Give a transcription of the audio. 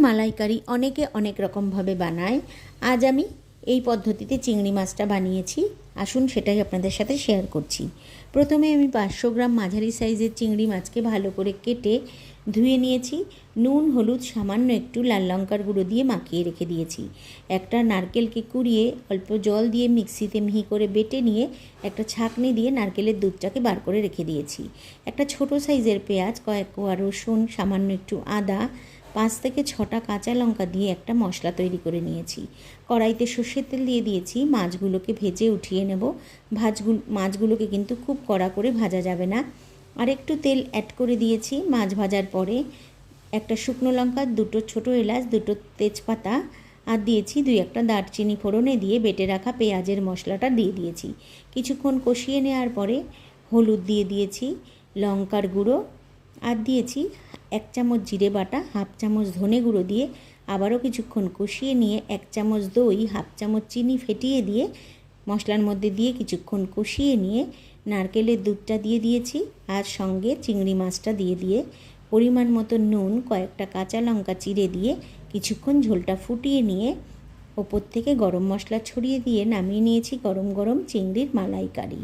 মালাইকারি অনেকে অনেক রকমভাবে বানায়। আজ আমি এই পদ্ধতিতে চিংড়ি মাছটা বানিয়েছি। আসুন সেটাই আপনাদের সাথে শেয়ার করছি। প্রথমে আমি 500 গ্রাম মাঝারি সাইজের চিংড়ি মাছকে ভালো করে কেটে ধুয়ে নিয়েছি। নুন, হলুদ, সামান্য একটু লাল লঙ্কার গুঁড়ো দিয়ে মাখিয়ে রেখে দিয়েছি। একটা নারকেলকে কুড়িয়ে অল্প জল দিয়ে মিক্সিতে মিহি করে বেটে নিয়ে একটা ছাঁকনি দিয়ে নারকেলের দুধটাকে বার করে রেখে দিয়েছি। একটা ছোট সাইজের পেঁয়াজ, কয়েক কোয়া রসুন, সামান্য একটু আদা, 5 থেকে 6টা কাঁচা লঙ্কা দিয়ে একটা মশলা তৈরি করে নিয়েছি। কড়াইতে সর্ষের তেল দিয়ে দিয়েছি। মাছগুলোকে ভেজে উঠিয়ে নেব। মাছগুলোকে কিন্তু খুব কড়া করে ভাজা যাবে না। আর একটু তেল অ্যাড করে দিয়েছি। মাছ ভাজার পরে একটা শুকনো লঙ্কা, 2টো ছোটো এলাচ, 2টো তেজপাতা আর দিয়েছি 2-1টা দারচিনি ফোড়নে দিয়ে বেটে রাখা পেঁয়াজের মশলাটা দিয়ে দিয়েছি। কিছুক্ষণ কষিয়ে নেওয়ার পরে হলুদ দিয়ে দিয়েছি, লঙ্কার গুঁড়ো আর দিয়েছি 1 চামচ জিরে বাটা, 1/2 চামচ ধনে গুঁড়ো দিয়ে আবারও কিছুক্ষণ কষিয়ে নিয়ে 1 চামচ দই, 1/2 চামচ চিনি ফেটিয়ে দিয়ে মশলার মধ্যে দিয়ে কিছুক্ষণ কষিয়ে নিয়ে নারকেলের দুধটা দিয়ে দিয়েছি আর সঙ্গে চিংড়ি মাছটা দিয়ে পরিমাণ মতো নুন, কয়েকটা কাঁচা লঙ্কা চিড়ে দিয়ে কিছুক্ষণ ঝোলটা ফুটিয়ে নিয়ে ওপর থেকে গরম মশলা ছড়িয়ে দিয়ে নামিয়ে নিয়েছি গরম গরম চিংড়ির মালাইকারি।